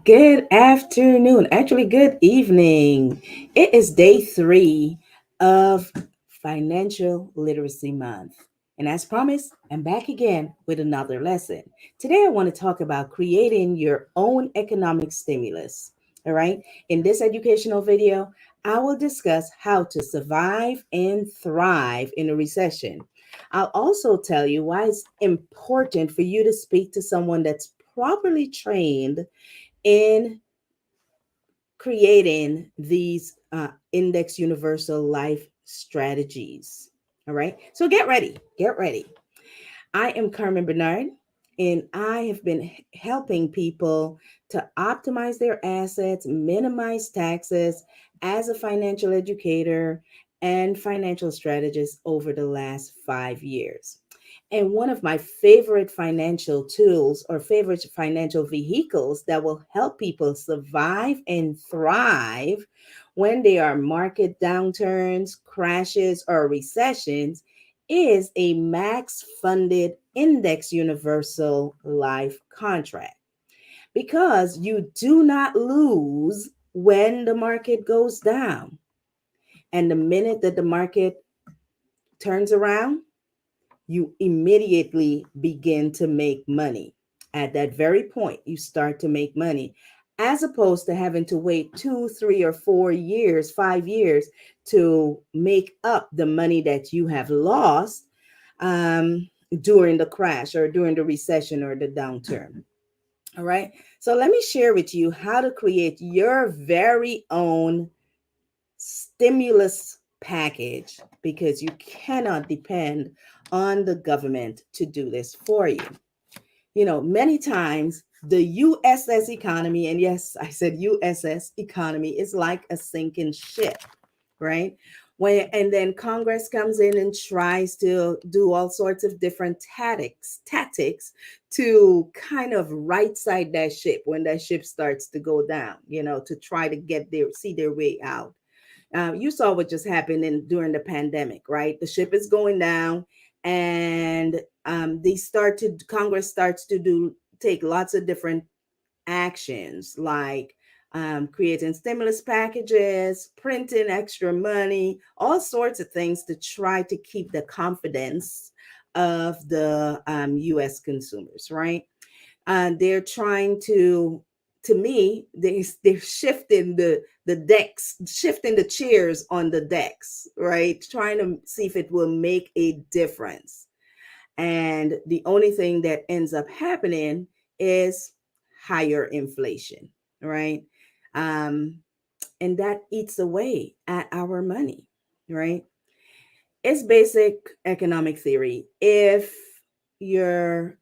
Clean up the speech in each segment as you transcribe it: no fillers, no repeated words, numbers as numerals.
Good afternoon, actually, good evening. It is day three of Financial Literacy Month. And as promised, I'm back again with another lesson. Today, I want to talk about creating your own economic stimulus. All right. In this educational video, I will discuss how to survive and thrive in a recession. I'll also tell you why it's important for you to speak to someone that's properly trained in creating these index universal life strategies. All right. So get ready. Get ready. I am Carmen Bernard, and I have been helping people to optimize their assets, minimize taxes as a financial educator and financial strategist over the last 5 years. And one of my favorite financial tools or favorite financial vehicles that will help people survive and thrive when there are market downturns, crashes, or recessions is a max funded index universal life contract because you do not lose when the market goes down. And the minute that the market turns around, you immediately begin to make money. At that very point, you start to make money, as opposed to having to wait 2, 3, or 4 years, 5 years to make up the money that you have lost during the crash or during the recession or the downturn. All right. So let me share with you how to create your very own stimulus package because you cannot depend on the government to do this for you. You know, many times the USS economy, and yes, I said USS economy, is like a sinking ship, right? And then Congress comes in and tries to do all sorts of different tactics to kind of right side that ship when that ship starts to go down, to try to see their way out. You saw what just happened during the pandemic, right? The ship is going down, and Congress starts to take lots of different actions, like creating stimulus packages, printing extra money, all sorts of things to try to keep the confidence of the U.S. consumers, right? They're trying to me, they're shifting the decks, shifting the chairs on the decks, right? Trying to see if it will make a difference. And the only thing that ends up happening is higher inflation, right? Um, and that eats away at our money, right? It's basic economic theory. If your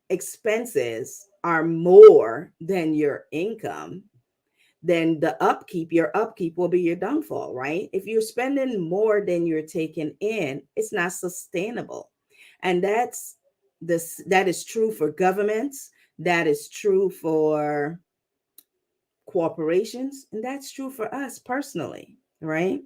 expenses are more than your income, then your upkeep will be your downfall, right? If you're spending more than you're taking in, it's not sustainable. And that is true for governments, that is true for corporations, and that's true for us personally, right?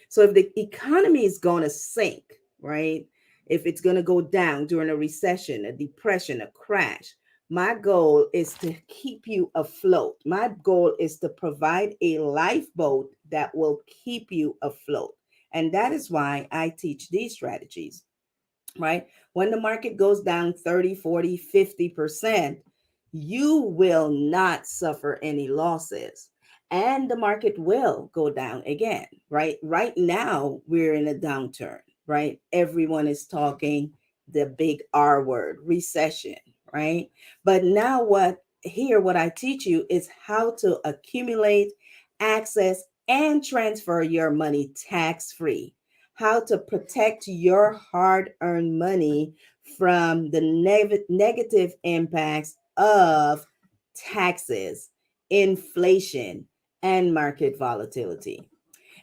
So if the economy is going to sink, right? If it's going to go down during a recession, a depression, a crash, my goal is to keep you afloat. My goal is to provide a lifeboat that will keep you afloat. And that is why I teach these strategies, right? When the market goes down 30, 40, 50%, you will not suffer any losses. And the market will go down again, right? Right now, we're in a downturn, right? Everyone is talking the big R word, recession, right? But now, what I teach you is how to accumulate, access, and transfer your money tax free, how to protect your hard earned money from the negative impacts of taxes, inflation, and market volatility.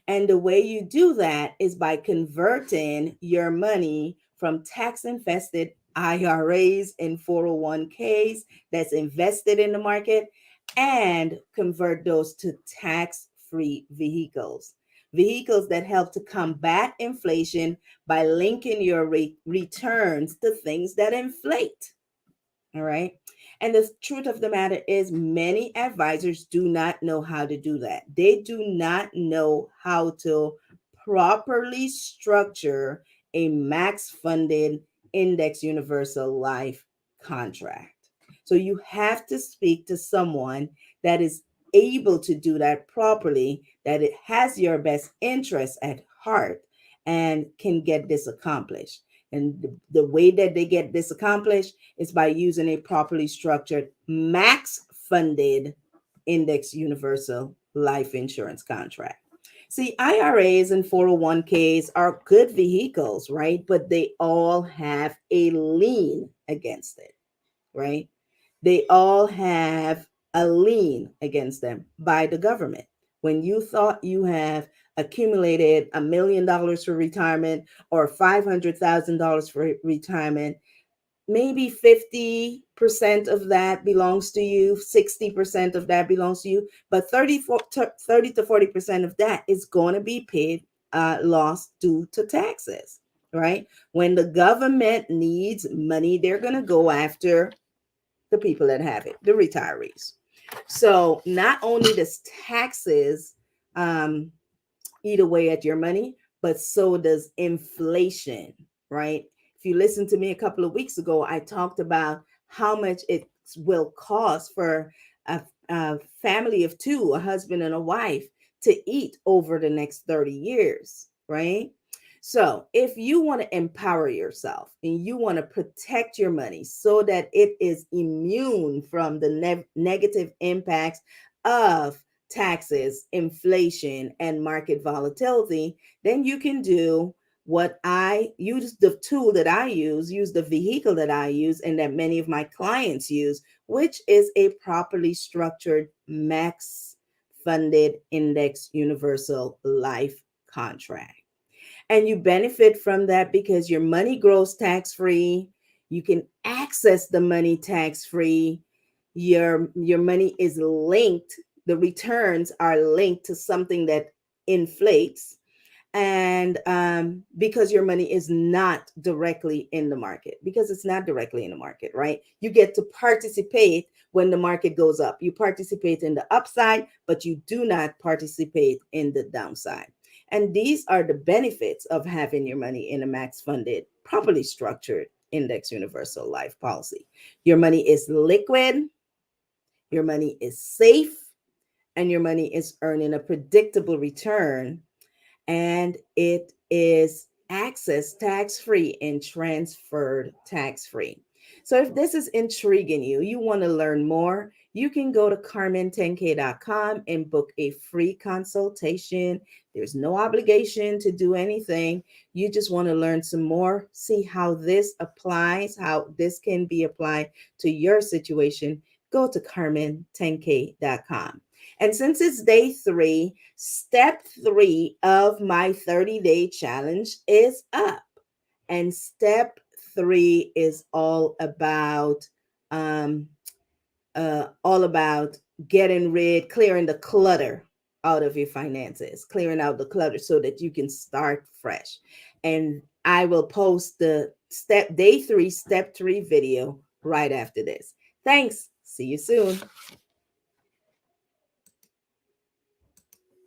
And the way you do that is by converting your money from tax infested IRAs and 401ks that's invested in the market and convert those to tax free vehicles that help to combat inflation by linking your returns to things that inflate. All right. And the truth of the matter is, many advisors do not know how to do that. They do not know how to properly structure a max funded index universal life contract. So you have to speak to someone that is able to do that properly, that it has your best interest at heart and can get this accomplished. And the way that they get this accomplished is by using a properly structured, max funded index universal life insurance contract. See, IRAs and 401ks are good vehicles, right? But they all have a lien against it, right? They all have a lien against them by the government. When you thought you have accumulated $1 million for retirement or $500,000 for retirement, maybe 50% of that belongs to you, 60% of that belongs to you, but 30 to 40% of that is going to be paid lost due to taxes, right? When the government needs money, they're going to go after the people that have it, the retirees. So not only does taxes eat away at your money, but so does inflation, right? If you listened to me a couple of weeks ago, I talked about how much it will cost for a family of two, a husband and a wife, to eat over the next 30 years, right? So, if you want to empower yourself and you want to protect your money so that it is immune from the negative impacts of taxes, inflation, and market volatility, then you can do what I use, the tool that I use the vehicle that I use, and that many of my clients use, which is a properly structured max funded index universal life contract. And you benefit from that because your money grows tax free. You can access the money tax free. Your money is linked, the returns are linked to something that inflates, and because your money is not directly in the market, because it's not directly in the market, right? You get to participate when the market goes up. You participate in the upside, but you do not participate in the downside. And these are the benefits of having your money in a max funded, properly structured index universal life policy. Your money is liquid, your money is safe, and your money is earning a predictable return, and it is access tax free and transferred tax free. So if this is intriguing you, you want to learn more, you can go to carmen10k.com and book a free consultation. There's no obligation to do anything. You just want to learn some more, see how this applies, how this can be applied to your situation. Go to carmen10k.com. And since it's day 3, step 3 of my 30-day challenge is up. And step 3 is um, all about clearing the clutter out of your finances, clearing out the clutter so that you can start fresh. And I will post the day 3, step 3 video right after this. Thanks. See you soon.